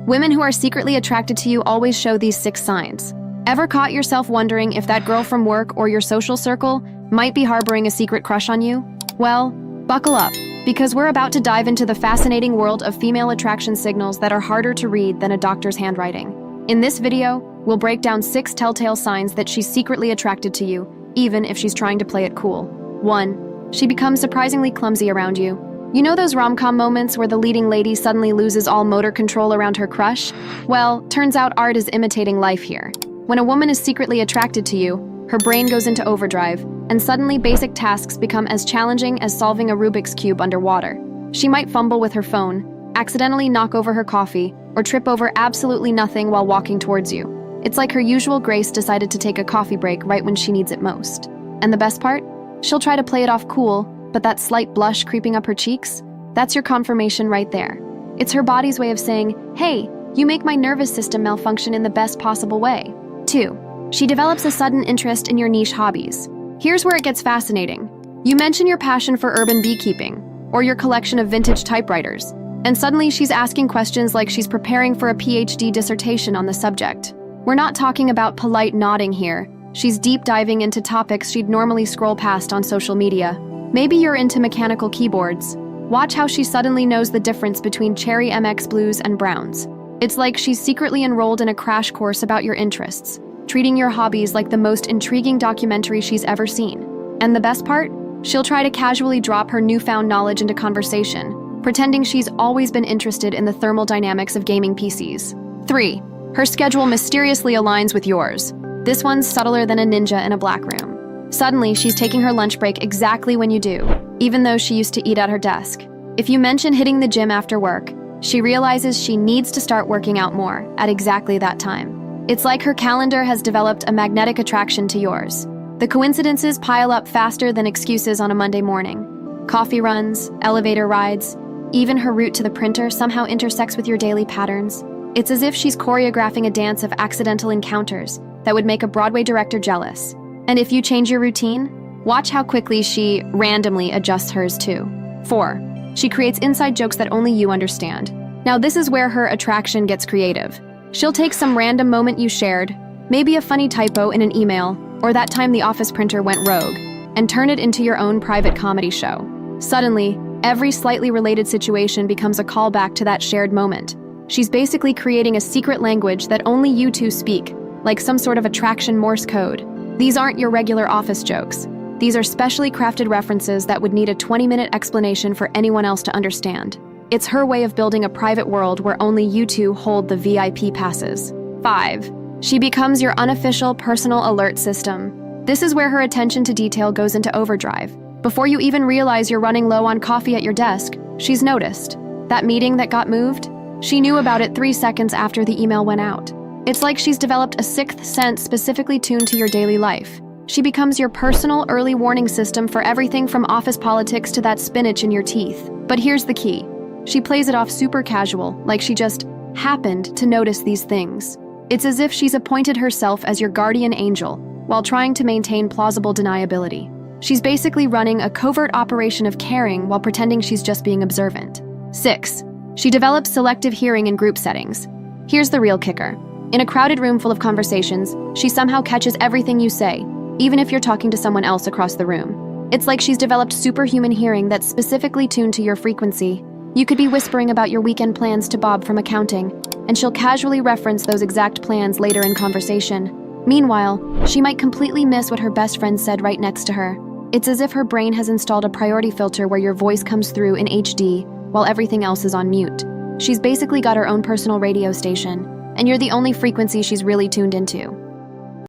Women who are secretly attracted to you always show these 6 signs. Ever caught yourself wondering if that girl from work or your social circle might be harboring a secret crush on you? Well, buckle up, because we're about to dive into the fascinating world of female attraction signals that are harder to read than a doctor's handwriting. In this video, we'll break down 6 telltale signs that she's secretly attracted to you, even if she's trying to play it cool. 1. She becomes surprisingly clumsy around you. You know those rom-com moments where the leading lady suddenly loses all motor control around her crush? Well, turns out art is imitating life here. When a woman is secretly attracted to you, her brain goes into overdrive, and suddenly basic tasks become as challenging as solving a Rubik's Cube underwater. She might fumble with her phone, accidentally knock over her coffee, or trip over absolutely nothing while walking towards you. It's like her usual grace decided to take a coffee break right when she needs it most. And the best part? She'll try to play it off cool, but that slight blush creeping up her cheeks? That's your confirmation right there. It's her body's way of saying, hey, you make my nervous system malfunction in the best possible way. 2. She develops a sudden interest in your niche hobbies. Here's where it gets fascinating. You mention your passion for urban beekeeping, or your collection of vintage typewriters, and suddenly she's asking questions like she's preparing for a PhD dissertation on the subject. We're not talking about polite nodding here. She's deep diving into topics she'd normally scroll past on social media. Maybe you're into mechanical keyboards. Watch how she suddenly knows the difference between cherry MX blues and browns. It's like she's secretly enrolled in a crash course about your interests, treating your hobbies like the most intriguing documentary she's ever seen. And the best part? She'll try to casually drop her newfound knowledge into conversation, pretending she's always been interested in the thermal dynamics of gaming PCs. 3. Her schedule mysteriously aligns with yours. This one's subtler than a ninja in a black room. Suddenly, she's taking her lunch break exactly when you do, even though she used to eat at her desk. If you mention hitting the gym after work, she realizes she needs to start working out more at exactly that time. It's like her calendar has developed a magnetic attraction to yours. The coincidences pile up faster than excuses on a Monday morning. Coffee runs, elevator rides, even her route to the printer somehow intersects with your daily patterns. It's as if she's choreographing a dance of accidental encounters that would make a Broadway director jealous. And if you change your routine, watch how quickly she randomly adjusts hers too. 4. She creates inside jokes that only you understand. Now this is where her attraction gets creative. She'll take some random moment you shared, maybe a funny typo in an email, or that time the office printer went rogue, and turn it into your own private comedy show. Suddenly, every slightly related situation becomes a callback to that shared moment. She's basically creating a secret language that only you two speak, like some sort of attraction Morse code. These aren't your regular office jokes. These are specially crafted references that would need a 20-minute explanation for anyone else to understand. It's her way of building a private world where only you two hold the VIP passes. 5. She becomes your unofficial personal alert system. This is where her attention to detail goes into overdrive. Before you even realize you're running low on coffee at your desk, she's noticed. That meeting that got moved? She knew about it 3 seconds after the email went out. It's like she's developed a 6th sense specifically tuned to your daily life. She becomes your personal early warning system for everything from office politics to that spinach in your teeth. But here's the key. She plays it off super casual, like she just happened to notice these things. It's as if she's appointed herself as your guardian angel while trying to maintain plausible deniability. She's basically running a covert operation of caring while pretending she's just being observant. 6. She develops selective hearing in group settings. Here's the real kicker. In a crowded room full of conversations, she somehow catches everything you say, even if you're talking to someone else across the room. It's like she's developed superhuman hearing that's specifically tuned to your frequency. You could be whispering about your weekend plans to Bob from accounting, and she'll casually reference those exact plans later in conversation. Meanwhile, she might completely miss what her best friend said right next to her. It's as if her brain has installed a priority filter where your voice comes through in HD while everything else is on mute. She's basically got her own personal radio station, and you're the only frequency she's really tuned into.